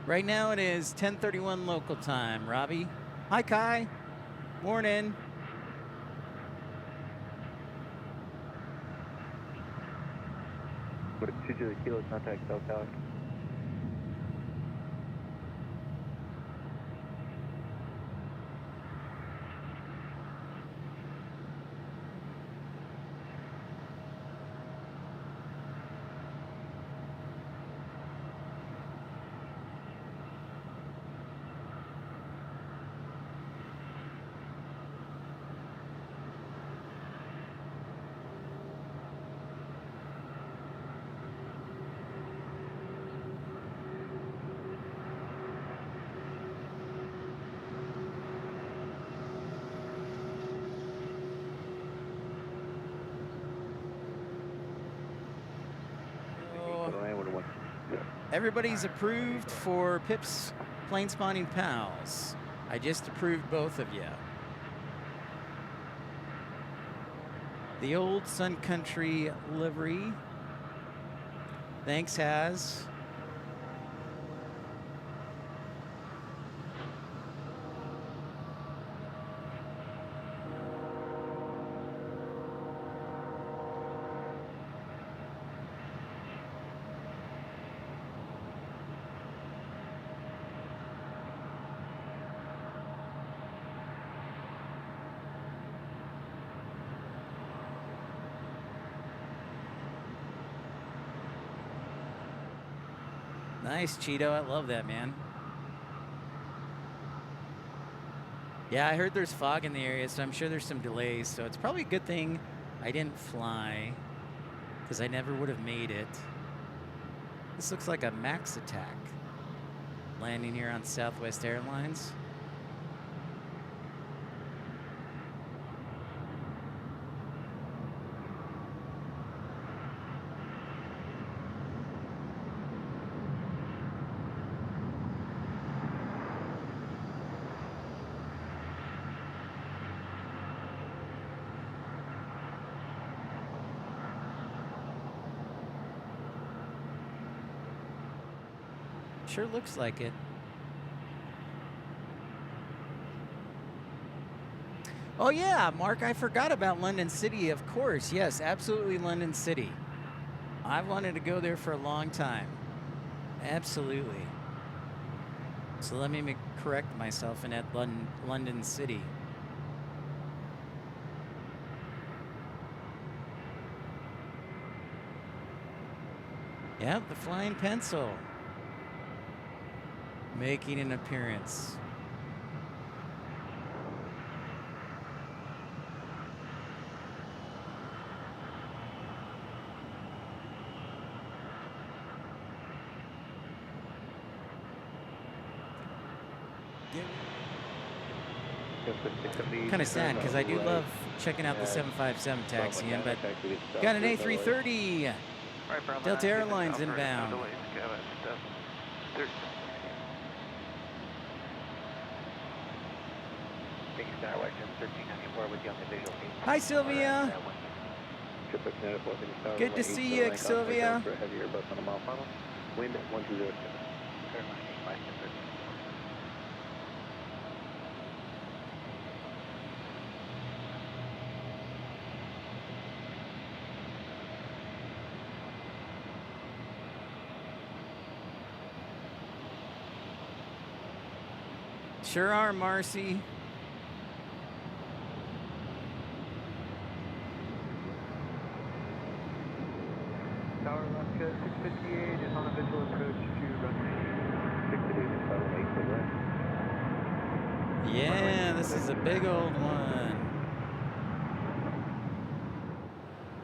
Right now it is 10:31 local time. Robbie. Hi, Kai. Morning. What 2 kilo contact South Tower. Everybody's approved for Pip's Planespotting Pals. I just approved both of you. The old Sun Country livery. Thanks, Haz. Nice, Cheeto. I love that, man. Yeah, I heard there's fog in the area, so I'm sure there's some delays. So it's probably a good thing I didn't fly, because I never would have made it. This looks like a Max attack. Landing here on Southwest Airlines. Sure looks like it. Oh yeah, Mark, I forgot about London City, of course. Yes, absolutely London City. I've wanted to go there for a long time. Absolutely. So let me correct myself in at London City. Yep, the Flying Pencil. Making an appearance. Kind of sad because I do love checking out the 757 taxiing, but got an A330. Delta Airlines inbound. Hi, Sylvia. Good to see you, Sylvia. Wind 120. Sure are, Marcy. Tower Alaska 658 is on a visual approach to runway 628. Yeah, this is a big old one.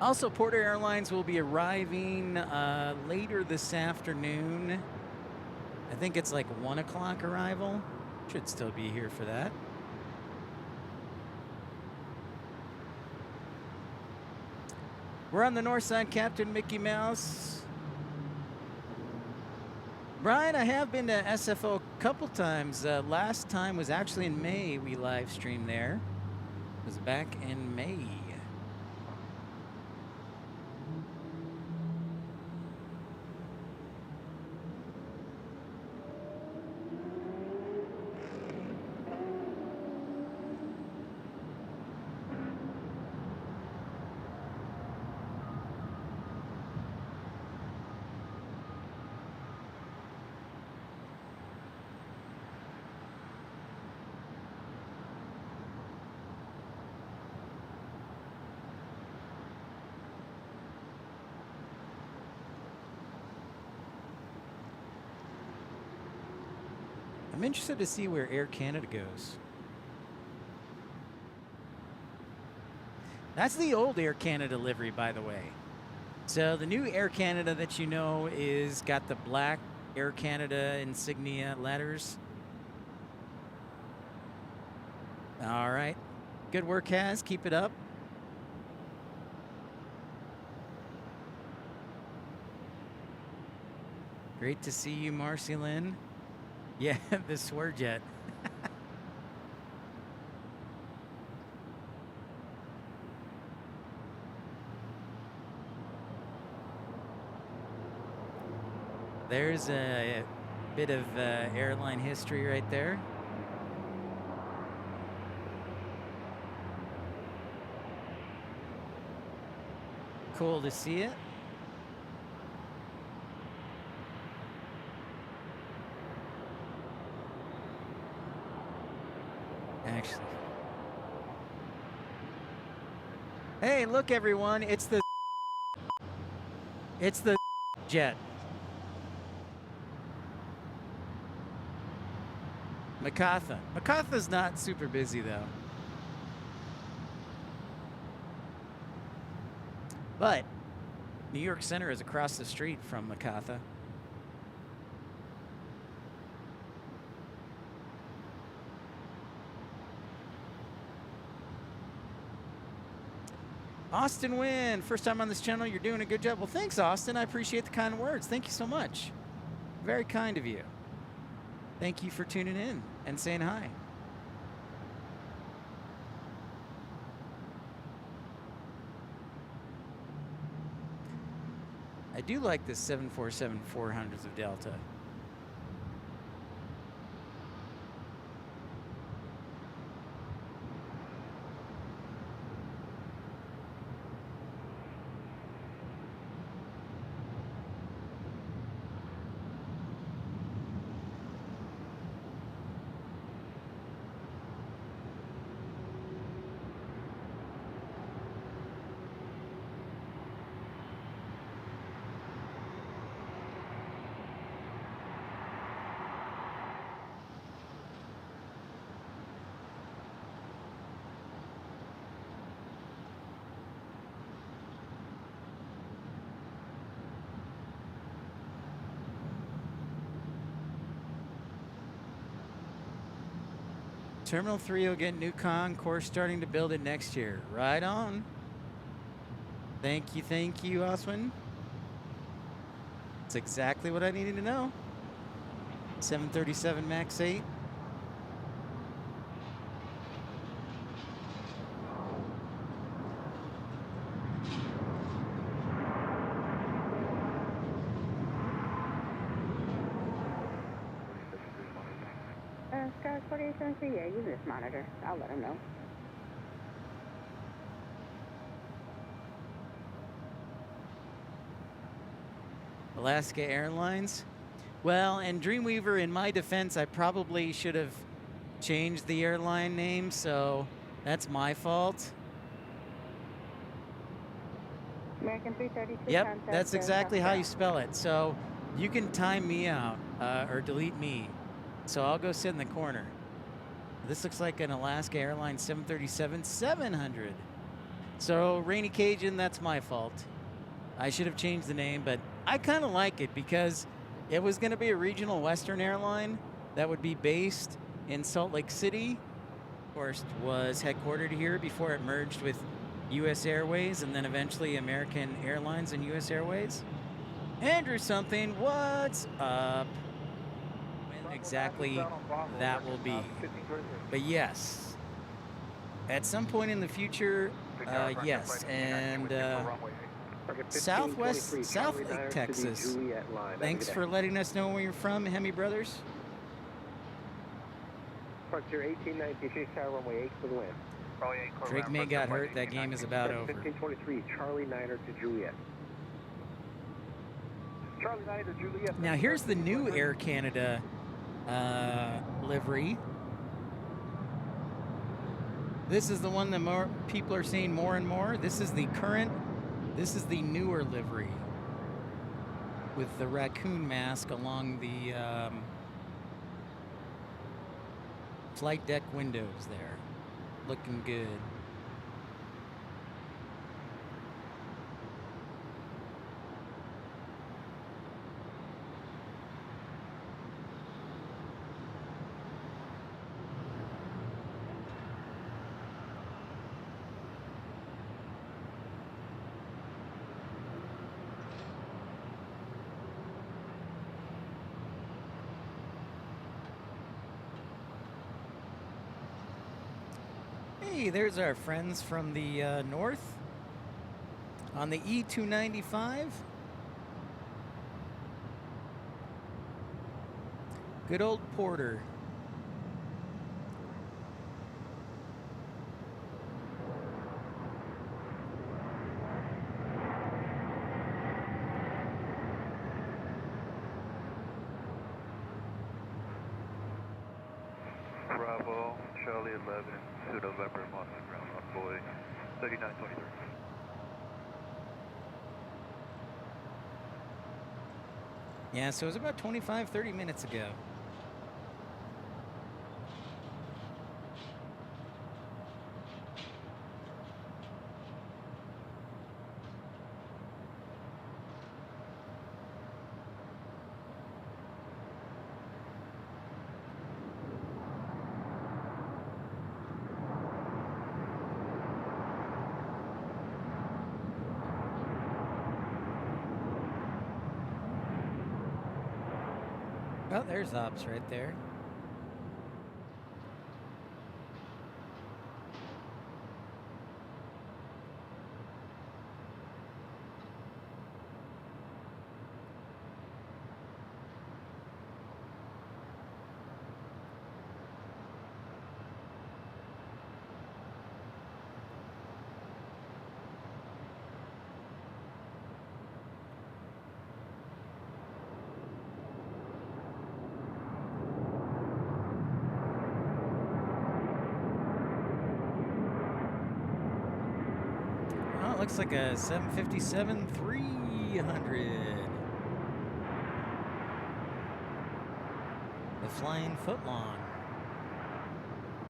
Also, Porter Airlines will be arriving later this afternoon. I think it's like 1 o'clock arrival. Should still be here for that. We're on the north side, Captain Mickey Mouse. Brian, I have been to SFO a couple times. Last time was actually in May. We live streamed there. It was back in May. I'm interested to see where Air Canada goes. That's the old Air Canada livery, by the way. So the new Air Canada that you know is got the black Air Canada insignia letters. All right. Good work, Kaz. Keep it up. Great to see you, Marcy Lynn. Yeah, the Swearjet. There's a bit of airline history right there. Cool to see it. Actually. Hey, look everyone, it's the jet. MacArthur. MacArthur's not super busy though. But New York Center is across the street from MacArthur. Austin Wynn, first time on this channel, you're doing a good job. Well, thanks, Austin. I appreciate the kind words. Thank you so much. Very kind of you. Thank you for tuning in and saying hi. I do like this 747-400s of Delta. Terminal 3 will get new concourse starting to build it next year. Right on. Thank you, Oswin. That's exactly what I needed to know. 737 MAX 8. Star 4873, yeah, use this monitor. I'll let him know. Alaska Airlines. Well, and Dreamweaver, in my defense, I probably should have changed the airline name, so that's my fault. American 332. Yep, that's exactly how you spell it. So you can time me out or delete me. So I'll go sit in the corner. This looks like an Alaska Airlines 737-700. So Rainy Cajun, that's my fault. I should have changed the name, but I kind of like it because it was going to be a regional Western airline that would be based in Salt Lake City. Of course, was headquartered here before it merged with U.S. Airways and then eventually American Airlines and U.S. Airways. Andrew something, what's up? When exactly that will be. But yes, at some point in the future, yes, and Southwest, South Lake, Texas. Thanks for letting us know where you're from, Hemi Brothers. Frontier 1893, Tower runway 8 for the wind. Drake May got hurt. That game is about over. 1523, Charlie 9er to Juliet. Charlie 9er to Juliet. Now here's the new Air Canada livery. This is the one that more people are seeing more and more. This is the current. This is the newer livery with the raccoon mask along the flight deck windows there. Looking good. Hey, there's our friends from the north on the E295. Good old Porter. Bravo, Charlie 11, to November, Mountain Ground, Envoy 3923. Yeah, so it was about 25, 30 minutes ago. Oh, there's Ops right there. Oh, it looks like a 757-300. The Flying Footlong.